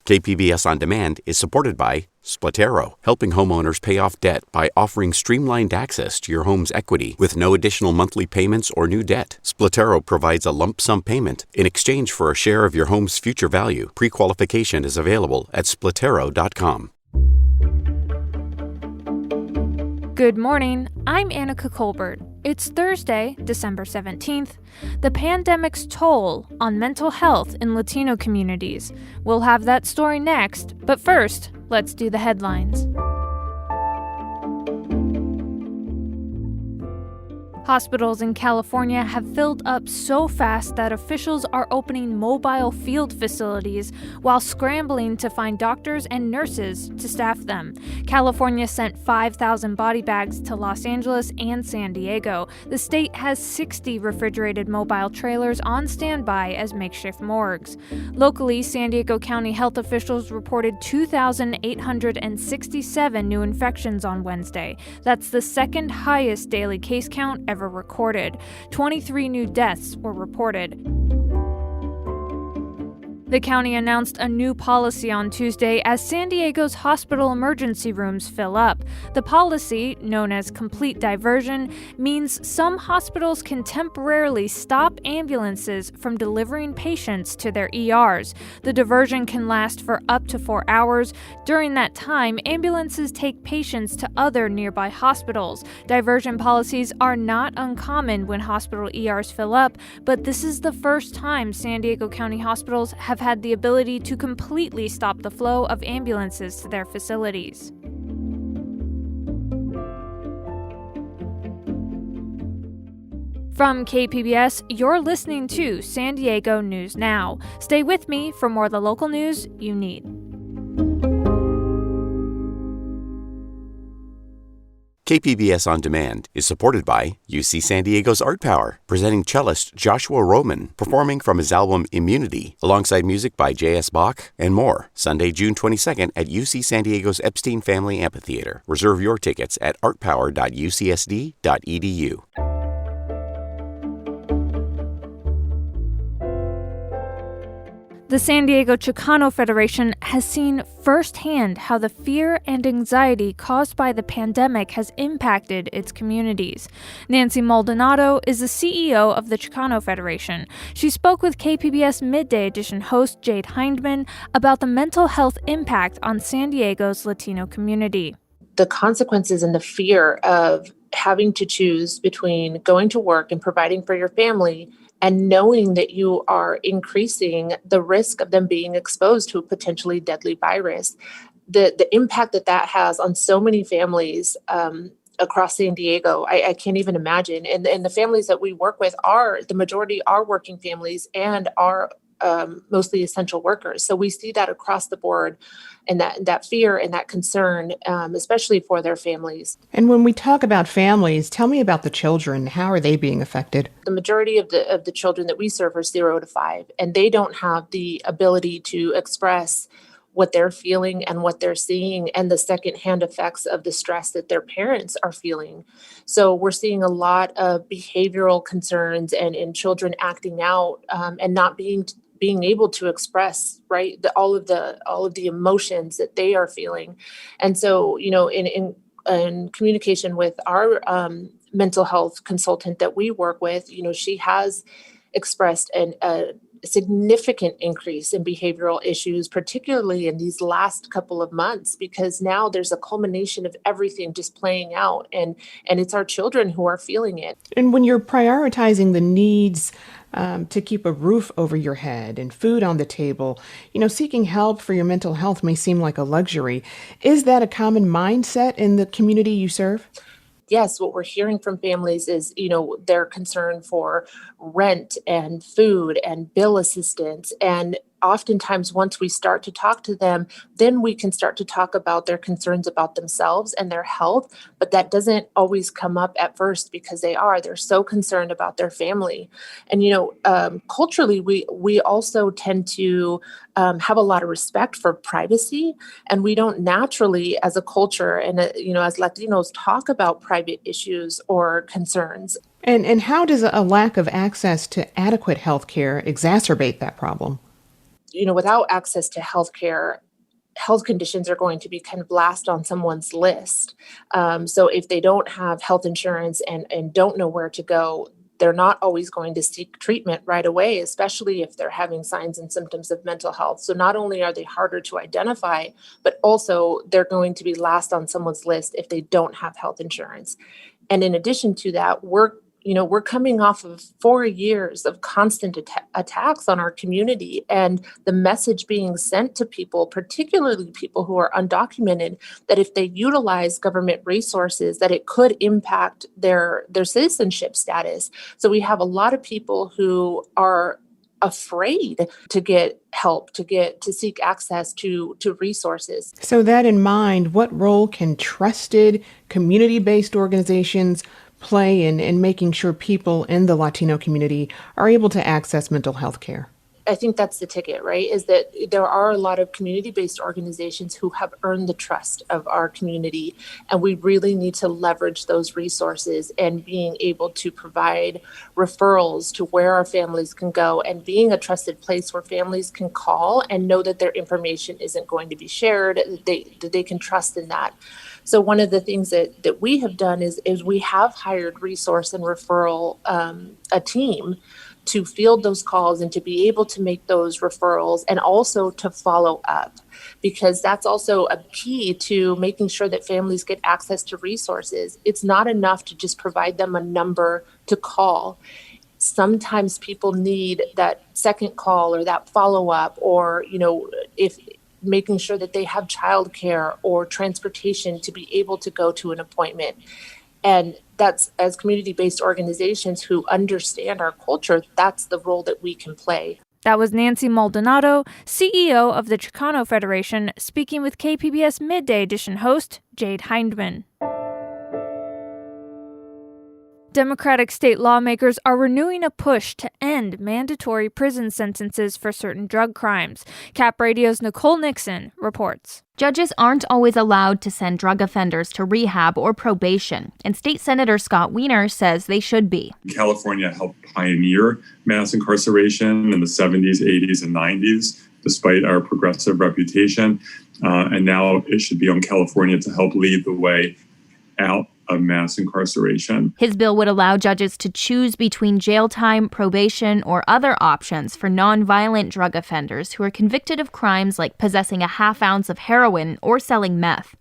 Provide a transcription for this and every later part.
KPBS On Demand is supported by Splatero, helping homeowners pay off debt by offering streamlined access to your home's equity with no additional monthly payments or new debt. Splatero provides a lump sum payment in exchange for a share of your home's future value. Pre-qualification is available at splatero.com. Good morning, I'm Annika Colbert. It's Thursday, December 17th. The pandemic's toll on mental health in Latino communities. We'll have that story next, but first, let's do the headlines. Hospitals in California have filled up so fast that officials are opening mobile field facilities while scrambling to find doctors and nurses to staff them. California sent 5,000 body bags to Los Angeles and San Diego. The state has 60 refrigerated mobile trailers on standby as makeshift morgues. Locally, San Diego County health officials reported 2,867 new infections on Wednesday. That's the second highest daily case count ever recorded. 23 new deaths were reported. The county announced a new policy on Tuesday as San Diego's hospital emergency rooms fill up. The policy, known as complete diversion, means some hospitals can temporarily stop ambulances from delivering patients to their ERs. The diversion can last for up to 4 hours. During that time, ambulances take patients to other nearby hospitals. Diversion policies are not uncommon when hospital ERs fill up, but this is the first time San Diego County hospitals have had the ability to completely stop the flow of ambulances to their facilities. From KPBS, you're listening to San Diego News Now. Stay with me for more of the local news you need. KPBS On Demand is supported by UC San Diego's Art Power, presenting cellist Joshua Roman, performing from his album Immunity, alongside music by J.S. Bach and more. Sunday, June 22nd at UC San Diego's Epstein Family Amphitheater. Reserve your tickets at artpower.ucsd.edu. The San Diego Chicano Federation has seen firsthand how the fear and anxiety caused by the pandemic has impacted its communities. Nancy Maldonado is the CEO of the Chicano Federation. She spoke with KPBS Midday Edition host Jade Hindman about the mental health impact on San Diego's Latino community. The consequences and the fear of having to choose between going to work and providing for your family and knowing that you are increasing the risk of them being exposed to a potentially deadly virus, the impact that has on so many families across San Diego, I can't even imagine. And the families that we work with the majority are working families and are mostly essential workers. So we see that across the board, and that fear and that concern, especially for their families. And when we talk about families, tell me about the children. How are they being affected? The majority of the children that we serve are 0 to 5, and they don't have the ability to express what they're feeling and what they're seeing and the secondhand effects of the stress that their parents are feeling. So we're seeing a lot of behavioral concerns and children acting out and not being able to express, right, all of the emotions that they are feeling. And so, in communication with our mental health consultant that we work with, she has expressed a significant increase in behavioral issues, particularly in these last couple of months, because now there's a culmination of everything just playing out, and it's our children who are feeling it. And when you're prioritizing the needs to keep a roof over your head and food on the table, seeking help for your mental health may seem like a luxury. Is that a common mindset in the community you serve? Yes, what we're hearing from families is, their concern for rent and food and bill assistance. And oftentimes, once we start to talk to them, then we can start to talk about their concerns about themselves and their health. But that doesn't always come up at first because they're so concerned about their family. And, culturally, we also tend to have a lot of respect for privacy. And we don't naturally, as a culture and, as Latinos, talk about private issues or concerns. And how does a lack of access to adequate health care exacerbate that problem? without access to healthcare, health conditions are going to be kind of last on someone's list. So if they don't have health insurance and don't know where to go, they're not always going to seek treatment right away, especially if they're having signs and symptoms of mental health. So not only are they harder to identify, but also they're going to be last on someone's list if they don't have health insurance. And in addition to that, we're coming off of 4 years of constant attacks on our community, and the message being sent to people, particularly people who are undocumented, that if they utilize government resources, that it could impact their citizenship status. So we have a lot of people who are afraid to get help, to seek access to resources. So that in mind, what role can trusted community-based organizations play in making sure people in the Latino community are able to access mental health care? I think that's the ticket, right? Is that there are a lot of community-based organizations who have earned the trust of our community, and we really need to leverage those resources and being able to provide referrals to where our families can go and being a trusted place where families can call and know that their information isn't going to be shared, that they can trust in that. So one of the things that we have done is we have hired resource and referral a team to field those calls and to be able to make those referrals and also to follow up, because that's also a key to making sure that families get access to resources. It's not enough to just provide them a number to call. Sometimes people need that second call or that follow up, or, if making sure that they have childcare or transportation to be able to go to an appointment. And that's, as community-based organizations who understand our culture, that's the role that we can play. That was Nancy Maldonado, CEO of the Chicano Federation, speaking with KPBS Midday Edition host Jade Hindman. Democratic state lawmakers are renewing a push to end mandatory prison sentences for certain drug crimes. Cap Radio's Nicole Nixon reports. Judges aren't always allowed to send drug offenders to rehab or probation, and State Senator Scott Wiener says they should be. California helped pioneer mass incarceration in the 70s, 80s, and 90s, despite our progressive reputation. And now it should be on California to help lead the way out of mass incarceration. His bill would allow judges to choose between jail time, probation, or other options for nonviolent drug offenders who are convicted of crimes like possessing a half ounce of heroin or selling meth.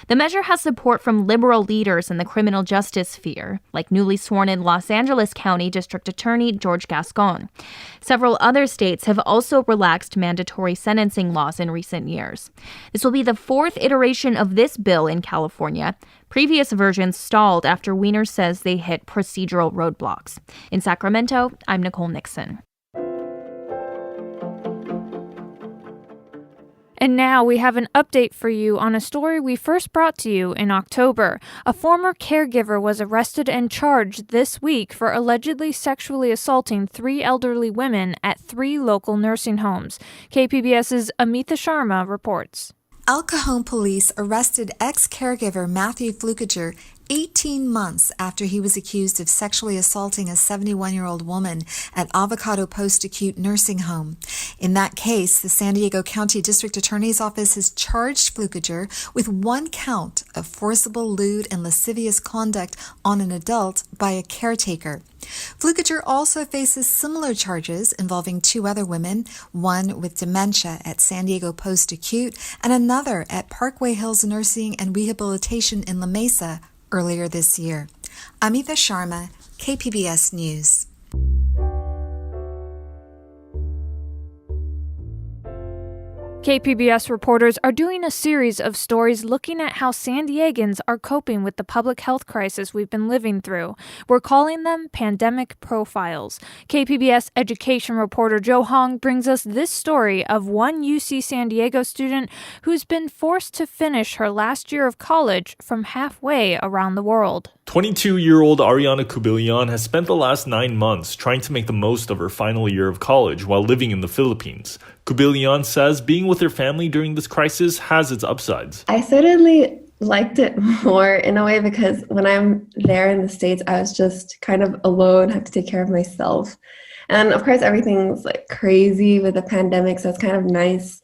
The measure has support from liberal leaders in the criminal justice sphere, like newly sworn-in Los Angeles County District Attorney George Gascon. Several other states have also relaxed mandatory sentencing laws in recent years. This will be the fourth iteration of this bill in California. Previous versions stalled after Wiener says they hit procedural roadblocks. In Sacramento, I'm Nicole Nixon. And now we have an update for you on a story we first brought to you in October. A former caregiver was arrested and charged this week for allegedly sexually assaulting 3 elderly women at 3 local nursing homes. KPBS's Amita Sharma reports. El Cajon police arrested ex-caregiver Matthew Flukiger 18 months after he was accused of sexually assaulting a 71-year-old woman at Avocado Post-Acute Nursing Home. In that case, the San Diego County District Attorney's Office has charged Flukiger with 1 count of forcible, lewd, and lascivious conduct on an adult by a caretaker. Flukiger also faces similar charges involving 2 other women, one with dementia at San Diego Post-Acute and another at Parkway Hills Nursing and Rehabilitation in La Mesa earlier this year. Amita Sharma, KPBS News. KPBS reporters are doing a series of stories looking at how San Diegans are coping with the public health crisis we've been living through. We're calling them Pandemic Profiles. KPBS education reporter Joe Hong brings us this story of one UC San Diego student who's been forced to finish her last year of college from halfway around the world. 22-year-old Ariana Cubillion has spent the last 9 months trying to make the most of her final year of college while living in the Philippines. Cubillion says being with her family during this crisis has its upsides. I certainly liked it more in a way because when I'm there in the States, I was just kind of alone, have to take care of myself. And of course, everything's like crazy with the pandemic, so it's kind of nice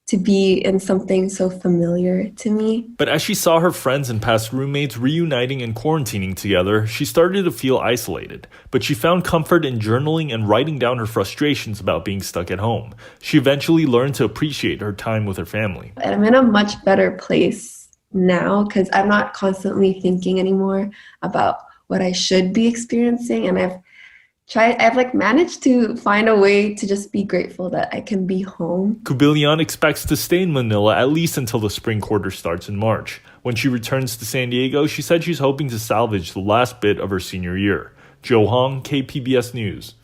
to be in something so familiar to me. But as she saw her friends and past roommates reuniting and quarantining together, she started to feel isolated. But she found comfort in journaling and writing down her frustrations about being stuck at home. She eventually learned to appreciate her time with her family. And I'm in a much better place now because I'm not constantly thinking anymore about what I should be experiencing. And I've managed to find a way to just be grateful that I can be home. Kubilian expects to stay in Manila at least until the spring quarter starts in March. When she returns to San Diego, she said she's hoping to salvage the last bit of her senior year. Joe Hong, KPBS News.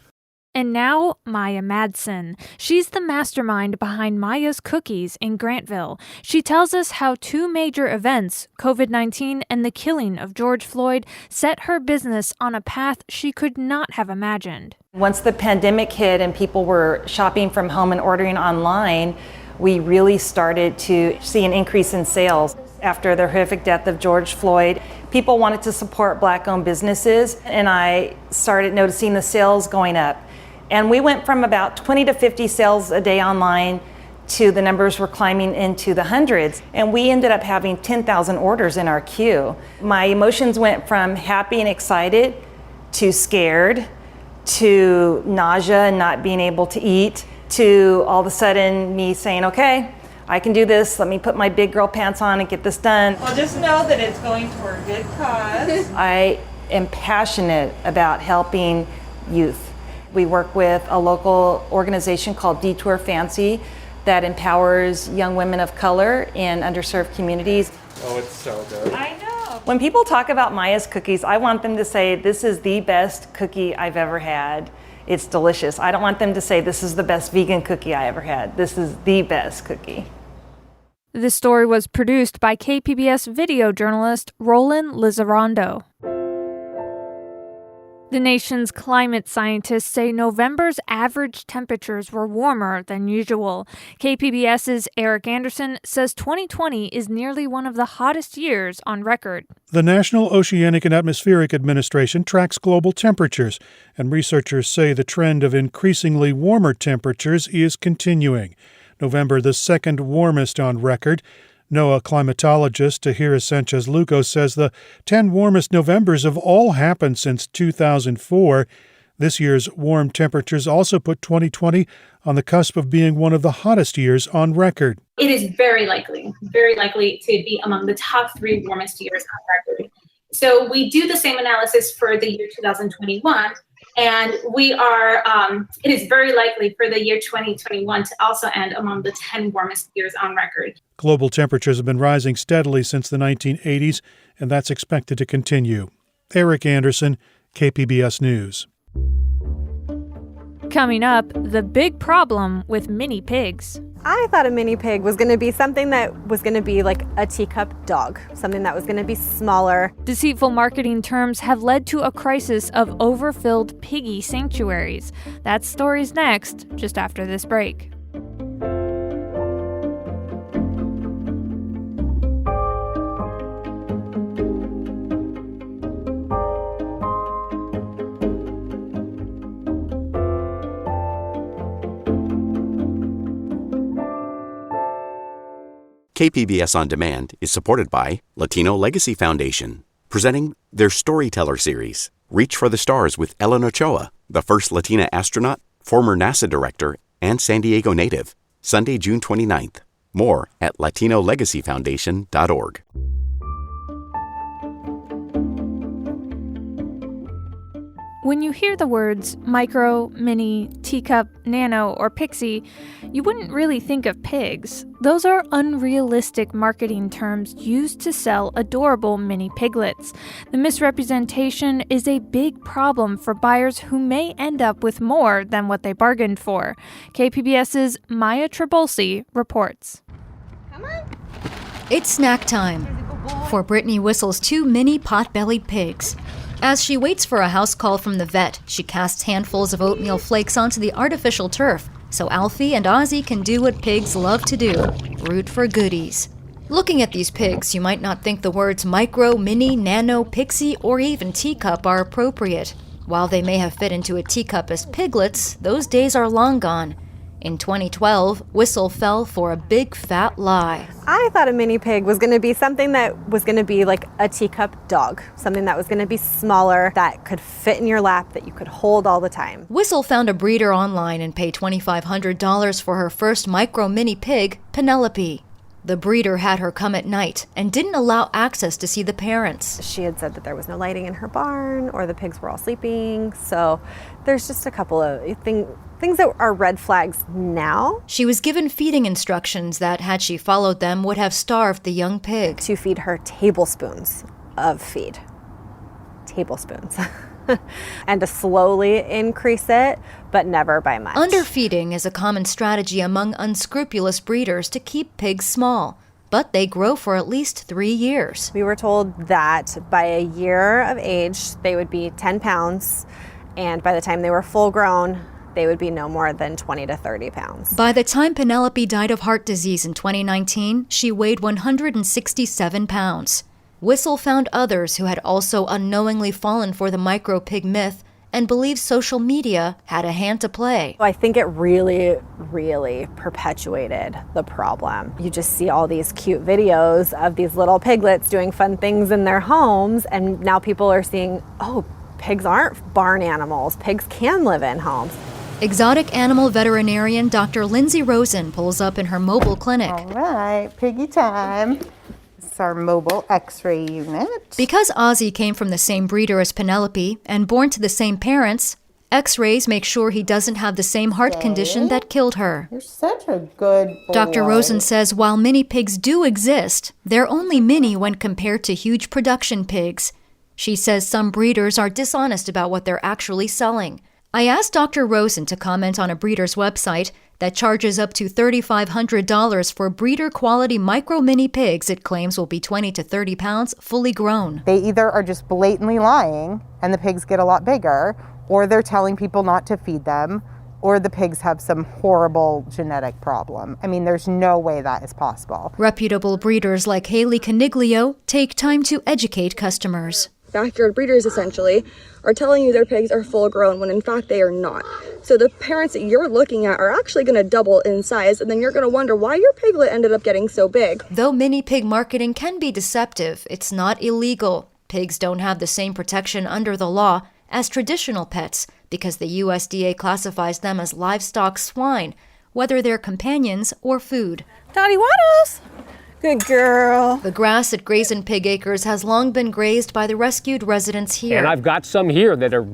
And now, Maya Madsen. She's the mastermind behind Maya's Cookies in Grantville. She tells us how two major events, COVID-19 and the killing of George Floyd, set her business on a path she could not have imagined. Once the pandemic hit and people were shopping from home and ordering online, we really started to see an increase in sales. After the horrific death of George Floyd, people wanted to support Black-owned businesses, and I started noticing the sales going up. And we went from about 20 to 50 sales a day online to the numbers were climbing into the hundreds. And we ended up having 10,000 orders in our queue. My emotions went from happy and excited to scared to nausea and not being able to eat to all of a sudden me saying, okay, I can do this. Let me put my big girl pants on and get this done. Well, just know that it's going toward a good cause. I am passionate about helping youth. We work with a local organization called Detour Fancy that empowers young women of color in underserved communities. Oh, it's so good. I know. When people talk about Maya's Cookies, I want them to say, this is the best cookie I've ever had. It's delicious. I don't want them to say, this is the best vegan cookie I ever had. This is the best cookie. This story was produced by KPBS video journalist Roland Lizarrando. The nation's climate scientists say November's average temperatures were warmer than usual. KPBS's Eric Anderson says 2020 is nearly one of the hottest years on record. The National Oceanic and Atmospheric Administration tracks global temperatures, and researchers say the trend of increasingly warmer temperatures is continuing. November, the second warmest on record. NOAA climatologist Tahira Sanchez-Luco says the 10 warmest Novembers have all happened since 2004. This year's warm temperatures also put 2020 on the cusp of being one of the hottest years on record. It is very likely to be among the top 3 warmest years on record. So we do the same analysis for the year 2021, and it is very likely for the year 2021 to also end among the 10 warmest years on record. Global temperatures have been rising steadily since the 1980s, and that's expected to continue. Eric Anderson, KPBS News. Coming up, the big problem with mini pigs. I thought a mini pig was going to be something that was going to be like a teacup dog, something that was going to be smaller. Deceitful marketing terms have led to a crisis of overfilled piggy sanctuaries. That story's next, just after this break. KPBS On Demand is supported by Latino Legacy Foundation, presenting their Storyteller series, Reach for the Stars with Ellen Ochoa, the first Latina astronaut, former NASA director, and San Diego native, Sunday, June 29th. More at latinolegacyfoundation.org. When you hear the words micro, mini, teacup, nano, or pixie, you wouldn't really think of pigs. Those are unrealistic marketing terms used to sell adorable mini piglets. The misrepresentation is a big problem for buyers who may end up with more than what they bargained for. KPBS's Maya Trabolsi reports. Come on. It's snack time for Brittany Whistle's 2 mini pot-bellied pigs. As she waits for a house call from the vet, she casts handfuls of oatmeal flakes onto the artificial turf so Alfie and Ozzy can do what pigs love to do, root for goodies. Looking at these pigs, you might not think the words micro, mini, nano, pixie, or even teacup are appropriate. While they may have fit into a teacup as piglets, those days are long gone. In 2012, Whistle fell for a big fat lie. I thought a mini pig was going to be something that was going to be like a teacup dog, something that was going to be smaller, that could fit in your lap, that you could hold all the time. Whistle found a breeder online and paid $2,500 for her first micro mini pig, Penelope. The breeder had her come at night and didn't allow access to see the parents. She had said that there was no lighting in her barn or the pigs were all sleeping. So there's just a couple of things that are red flags now. She was given feeding instructions that, had she followed them, would have starved the young pig. To feed her tablespoons of feed. Tablespoons. And to slowly increase it, but never by much. Underfeeding is a common strategy among unscrupulous breeders to keep pigs small, but they grow for at least 3 years. We were told that by a year of age, they would be 10 pounds, and by the time they were full grown, they would be no more than 20 to 30 pounds. By the time Penelope died of heart disease in 2019, she weighed 167 pounds. Whistle found others who had also unknowingly fallen for the micro pig myth and believes social media had a hand to play. I think it really, really perpetuated the problem. You just see all these cute videos of these little piglets doing fun things in their homes, and now people are seeing, oh, pigs aren't barn animals. Pigs can live in homes. Exotic animal veterinarian Dr. Lindsay Rosen pulls up in her mobile clinic. All right, piggy time. Our mobile x-ray unit. Because Ozzy came from the same breeder as Penelope and born to the same parents, x-rays make sure he doesn't have the same heart condition that killed her. You're such a good boy. Dr. Rosen says while mini pigs do exist, they're only mini when compared to huge production pigs. She says some breeders are dishonest about what they're actually selling. I asked Dr. Rosen to comment on a breeder's website that charges up to $3,500 for breeder-quality micro-mini pigs it claims will be 20 to 30 pounds fully grown. They either are just blatantly lying and the pigs get a lot bigger, or they're telling people not to feed them, or the pigs have some horrible genetic problem. I mean, there's no way that is possible. Reputable breeders like Haley Caniglio take time to educate customers. Backyard breeders essentially are telling you their pigs are full grown when in fact they are not. So the parents that you're looking at are actually going to double in size, and then you're going to wonder why your piglet ended up getting so big. Though mini pig marketing can be deceptive, it's not illegal. Pigs don't have the same protection under the law as traditional pets because the USDA classifies them as livestock swine, whether they're companions or food. Daddy, what else? Good girl. The grass at Grazin' Pig Acres has long been grazed by the rescued residents here. And I've got some here that are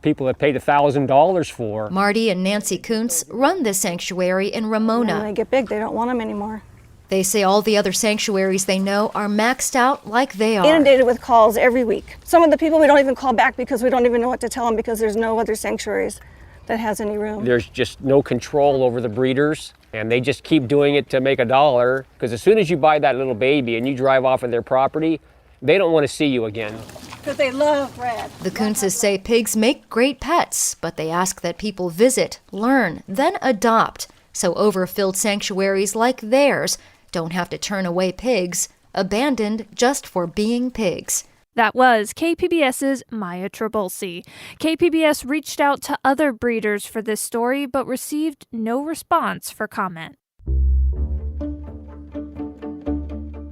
people that paid $1,000 for. Marty and Nancy Kuntz run this sanctuary in Ramona. When they get big, they don't want them anymore. They say all the other sanctuaries they know are maxed out like they are. Inundated with calls every week. Some of the people we don't even call back because we don't even know what to tell them because there's no other sanctuaries that has any room. There's just no control over the breeders, and they just keep doing it to make a dollar, because as soon as you buy that little baby and you drive off of their property, they don't want to see you again. Because they love red. The Kuntzes say pigs make great pets, but they ask that people visit, learn, then adopt, so overfilled sanctuaries like theirs don't have to turn away pigs, abandoned just for being pigs. That was KPBS's Maya Trabulsi. KPBS reached out to other breeders for this story, but received no response for comment.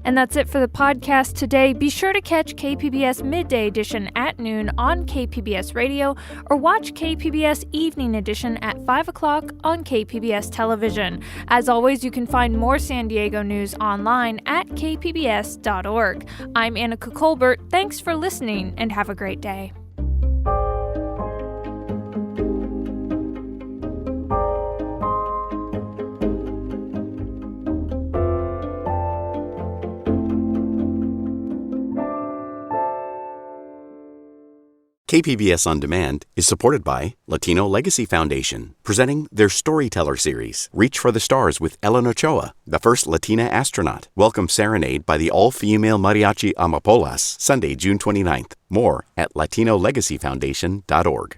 And that's it for the podcast today. Be sure to catch KPBS Midday Edition at noon on KPBS Radio or watch KPBS Evening Edition at 5 o'clock on KPBS Television. As always, you can find more San Diego news online at kpbs.org. I'm Annika Colbert. Thanks for listening and have a great day. KPBS On Demand is supported by Latino Legacy Foundation, presenting their Storyteller series, Reach for the Stars with Ellen Ochoa, the first Latina astronaut. Welcome Serenade by the all-female mariachi Amapolas, Sunday, June 29th. More at LatinoLegacyFoundation.org.